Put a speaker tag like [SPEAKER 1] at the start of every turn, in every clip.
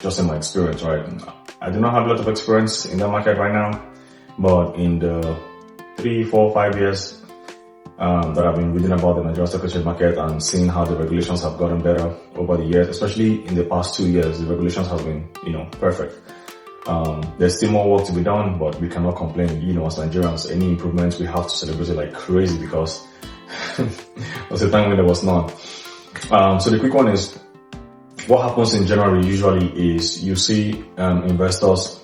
[SPEAKER 1] just in my experience, right? I do not have a lot of experience in the market right now, but in the 3, 4, 5 years that I've been reading about the Nigerian Stock Exchange market and seeing how the regulations have gotten better over the years, especially in the past 2 years, the regulations have been, perfect. There's still more work to be done, but we cannot complain. As Nigerians, any improvements we have to celebrate it like crazy because there was a time when there was none. So the quick one is, what happens in January usually is you see investors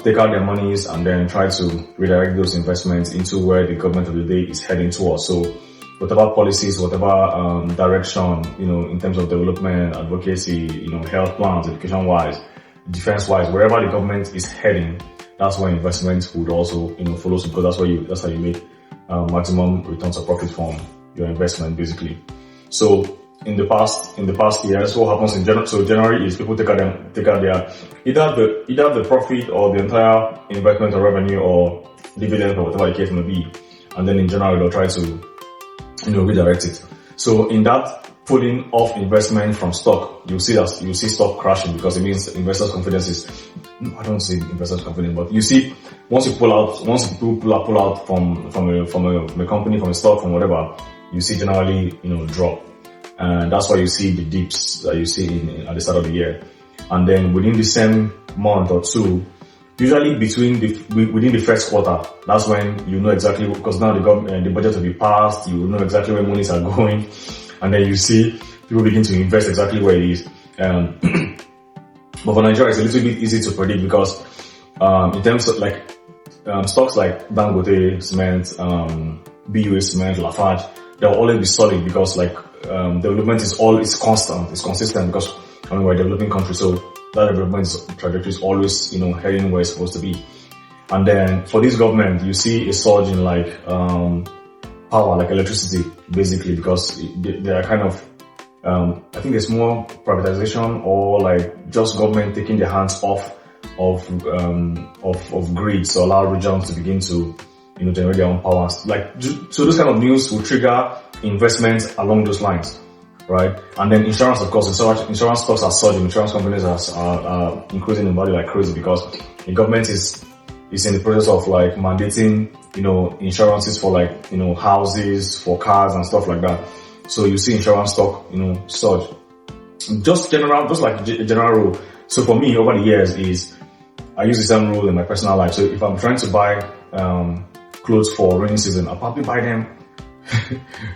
[SPEAKER 1] take out their monies and then try to redirect those investments into where the government of the day is heading towards. So whatever policies, whatever direction, in terms of development, advocacy, health plans, education-wise, defense-wise, wherever the government is heading, that's where investments would also, follow suit, because that's how you make maximum returns of profit from your investment, basically. So in the past years, what happens in January? So January is people take out their either the profit or the entire investment or revenue or dividend or whatever the case may be, and then in January they'll try to redirect it. So in that pulling off investment from stock, you see stock crashing, because it means investors' confidence is, I don't say investors' confidence, but you see once people pull out from a company, from a stock, from whatever, you see generally drop. And that's why you see the dips that you see at the start of the year. And then within the same month or two, usually within the first quarter, that's when you know exactly, because now the budget will be passed, you know exactly where monies are going. And then you see people begin to invest exactly where it is. But for Nigeria, it's a little bit easy to predict, because in terms of stocks like Dangote Cement, BUA Cement, Lafarge, they'll always be solid, because development is constant, it's consistent, because we're a developing country, so that development trajectory is always, heading where it's supposed to be. And then for this government, you see a surge in power, like electricity, basically, because they are kind of, I think there's more privatization, or just government taking their hands off of grids to allow regions to begin to generate their own power. So those kind of news will trigger investments along those lines, right? And then insurance, of course, insurance stocks are surging. Insurance companies are increasing in value like crazy, because the government is in the process of mandating, insurances for houses, for cars and stuff like that. So you see insurance stock, surge. Just general rule. So for me, over the years, is I use the same rule in my personal life. So if I'm trying to buy clothes for rainy season, I'll probably buy them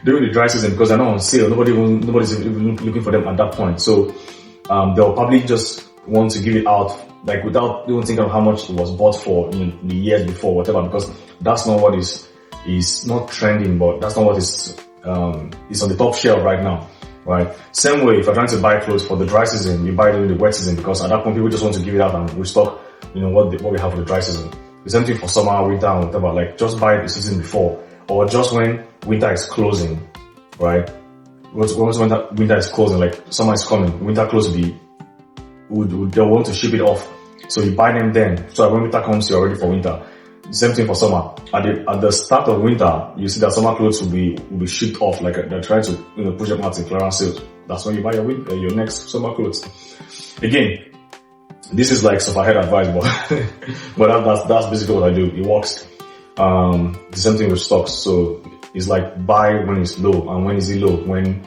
[SPEAKER 1] during the dry season, because they're not on sale. Nobody's even looking for them at that point. So they'll probably just want to give it out without even thinking of how much it was bought for in the years before, whatever, because that's not what is not trending, but that's not what is on the top shelf right now, right? Same way, if you're trying to buy clothes for the dry season, you buy during the wet season, because at that point people just want to give it out and restock what we have for the dry season. The same thing for summer, winter, and whatever. Just buy the season before, or just when winter is closing, right? Once winter is closing, summer is coming, winter close they'll want to ship it off. So you buy them then, so that when winter comes, you're ready for winter. The same thing for summer. At the start of winter, you see that summer clothes will be shipped off, they're trying to push them out in clearance sales. That's when you buy your next summer clothes. Again, this is super head advice, but that's basically what I do. It works. The same thing with stocks. So it's buy when it's low. And when is it low? When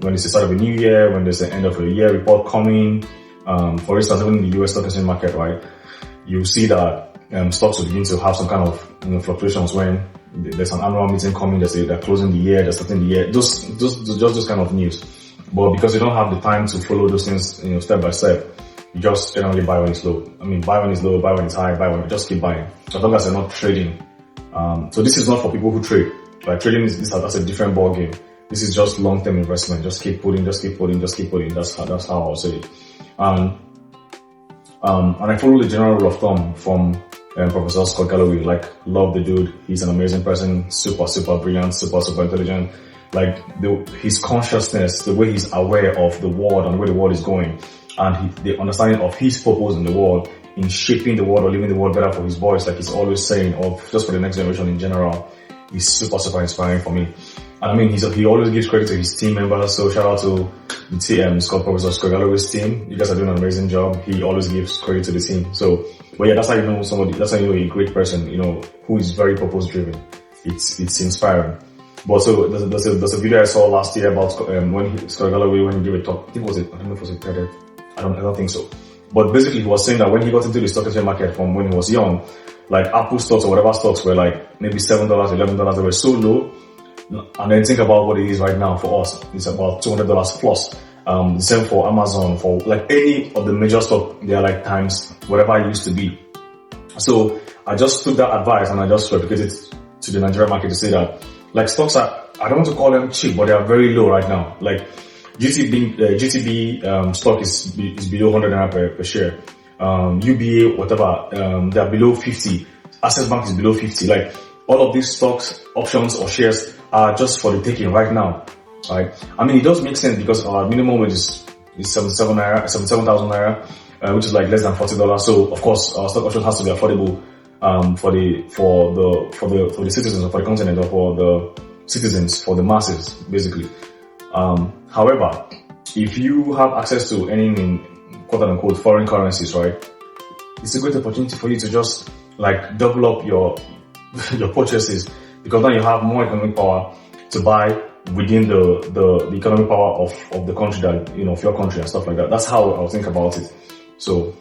[SPEAKER 1] it's the start of a new year, when there's the end of a year report coming. For instance, even in the US stock exchange market, right? You see that stocks will begin to have some kind of fluctuations when there's an annual meeting coming. They're closing the year, they're starting the year. Just those kind of news. But because you don't have the time to follow those things, step by step, you just generally buy when it's low. Buy when it's low, buy when it's high, just keep buying. So as long as you're not trading. So this is not for people who trade. Trading that's a different ball game. This is just long-term investment. Just keep putting. That's how I'll say it. And I follow the general rule of thumb from Professor Scott Galloway. Love the dude. He's an amazing person. Super, super brilliant. Super, super intelligent. His consciousness, the way he's aware of the world and where the world is going, and the understanding of his purpose in the world, in shaping the world or leaving the world better for his boys, he's always saying, or just for the next generation in general, is super, super inspiring for me. And I mean, he always gives credit to his team members. So shout out to the team, Professor Scott Galloway's team. You guys are doing an amazing job. He always gives credit to the team. So, but yeah, that's how you know somebody, that's how you know a great person, who is very purpose driven. It's inspiring. But so there's a video I saw last year about Scott Galloway when he gave a talk. I think I don't know if it was a TED. I don't think so. But basically he was saying that when he got into the stock exchange market from when he was young, like Apple stocks or whatever stocks were like maybe $7, $11, they were so low. And then think about what it is right now for us. It's about $200 plus. The same for Amazon, for like any of the major stock, they are like times whatever it used to be. So I just took that advice and I just replicated it to the Nigerian market to say that like stocks are, I don't want to call them cheap, but they are very low right now. Like GTB stock is below 100 naira per share. UBA, whatever, they are below 50. Access Bank is below 50. Like all of these stocks, options or shares are just for the taking right now. Right? I mean, it does make sense because our minimum wage is 77,000 naira, which is like less than $40. So of course, our stock option has to be affordable for the citizens or for the continent or for the citizens, for the masses, basically. However, if you have access to earning in quote unquote foreign currencies, right, it's a great opportunity for you to just like double up your purchases, because now you have more economic power to buy within the economic power of the country that, of your country and stuff like that. That's how I'll think about it. So,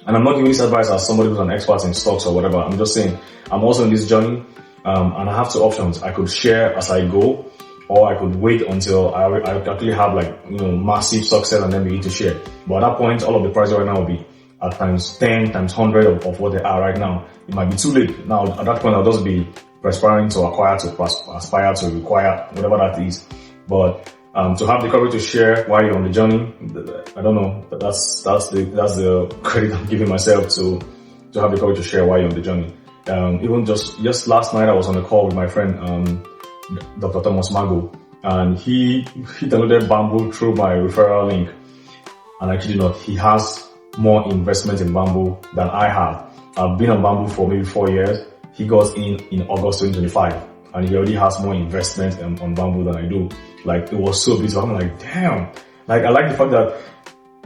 [SPEAKER 1] and I'm not giving this advice as somebody who's an expert in stocks or whatever. I'm just saying I'm also in this journey, and I have two options. I could share as I go, or I could wait until I actually have like, massive success and then begin to share. But at that point, all of the prices right now will be at times 10, times 100 of what they are right now. It might be too late. Now, at that point, I'll just be aspiring to acquire, to aspire to require, whatever that is. But to have the courage to share while you're on the journey, I don't know. That's the credit I'm giving myself to have the courage to share while you're on the journey. Even just last night, I was on a call with my friend, Dr. Thomas Mago, and he downloaded Bamboo through my referral link. And I kid you not, he has more investment in Bamboo than I have. I've been on Bamboo for maybe 4 years. He got in August 2025, and he already has more investment on Bamboo than I do. Like, it was so beautiful. I'm like, damn. Like, I like the fact that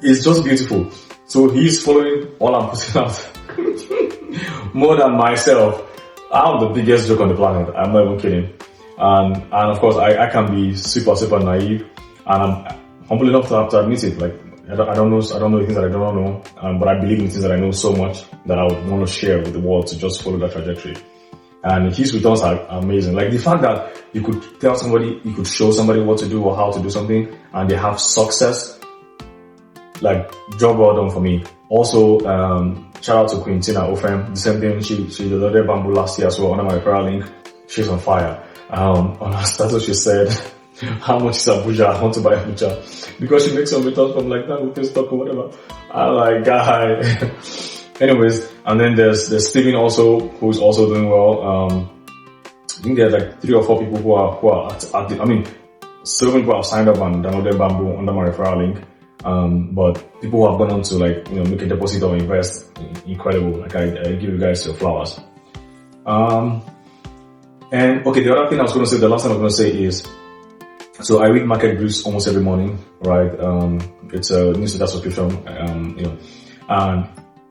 [SPEAKER 1] it's just beautiful. So he's following all I'm putting out more than myself. I'm the biggest joke on the planet. I'm not even kidding. And of course, I can be super, super naive, and I'm humble enough to have to admit it. Like, I don't know the things that I don't know, but I believe in things that I know so much that I would want to share with the world to just follow that trajectory. And his returns are amazing. Like the fact that you could tell somebody, you could show somebody what to do or how to do something, and they have success. Like, job well done for me. Also, shout out to Quintina Ofem. The same thing, she downloaded Bamboo last year as well under my referral link. She's on fire. On her status, she said, how much is Abuja? I want to buy Abuja. Because she makes some returns from like that stock or whatever. I'm like, guy. Anyways, and then there's Steven also, who's also doing well. I think there's like 3 or 4 people who are several people have signed up and downloaded Bamboo under my referral link. But people who have gone on to like, make a deposit or invest, incredible. Like I give you guys your flowers. And okay, the other thing I was going to say, the last thing I was going to say is, so I read market briefs almost every morning, right? It's a newsletter subscription, and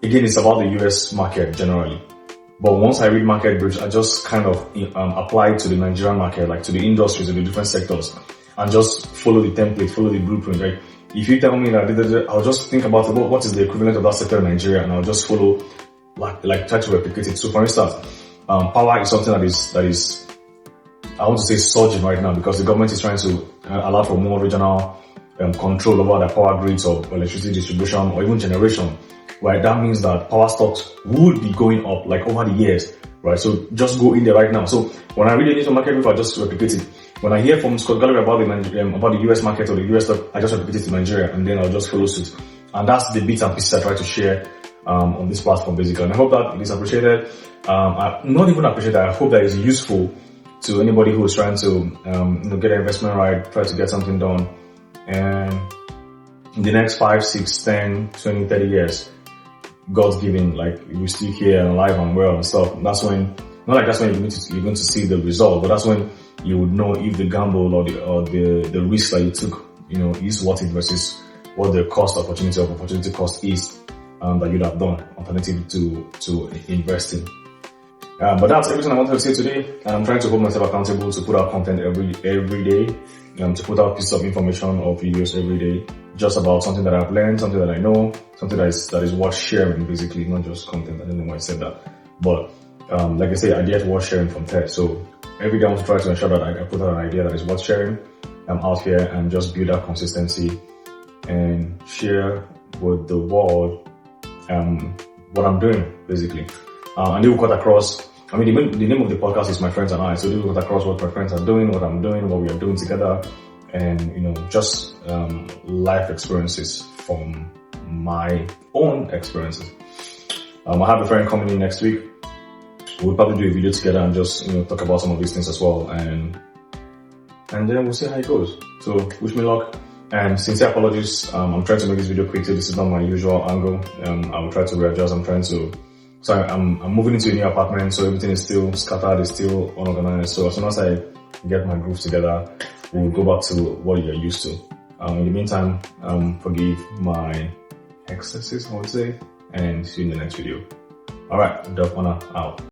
[SPEAKER 1] again, it's about the US market generally. But once I read market briefs, I just kind of apply it to the Nigerian market, like to the industries, to the different sectors, and just follow the template, follow the blueprint, right? If you tell me that, I'll just think about what is the equivalent of that sector in Nigeria, and I'll just follow, like try to replicate it. So for instance, power is something that is, I want to say surging right now, because the government is trying to allow for more regional control over the power grids of electricity distribution or even generation, right? That means that power stocks would be going up like over the years, right? So just go in there right now. So when I read the news market brief, I just replicate it. When I hear from Scott Galloway about the US market or the US stock, I just replicate it to Nigeria, and then I'll just follow suit. And that's the bits and pieces I try to share on this platform basically. And I hope that it is appreciated. Not even appreciated, I hope that it's useful to anybody who is trying to get an investment right, try to get something done. And in the next 5, 6, 10, 20, 30 years, God's given, like, we're still here and alive and well and stuff. That's when, not like that's when you're going to see the result, but that's when you would know if the gamble or the risk that you took, is worth it versus what the opportunity cost is, that you'd have done alternative to investing. But that's everything I wanted to say today. I'm trying to hold myself accountable to put out content every day, to put out pieces of information or videos every day, just about something that I've learned, something that I know, something that is worth sharing, basically, not just content. I don't know why I said that, but like I say, ideas worth sharing from TED. So every day I want to try to ensure that I put out an idea that is worth sharing. I'm out here and just build that consistency and share with the world what I'm doing, basically. And they will cut across. I mean, the name of the podcast is My Friends and I. So they will cut across what my friends are doing, what I'm doing, what we are doing together, and just life experiences from my own experiences. I have a friend coming in next week. We'll probably do a video together and just talk about some of these things as well, and then we'll see how it goes. So wish me luck. And sincere apologies. I'm trying to make this video quick, so this is not my usual angle. I will try to readjust. I'm moving into a new apartment, so everything is still scattered, it's still unorganized. So as soon as I get my groove together, we'll go back to what you're used to. In the meantime, forgive my excesses, I would say, and see you in the next video. Alright, Onah out.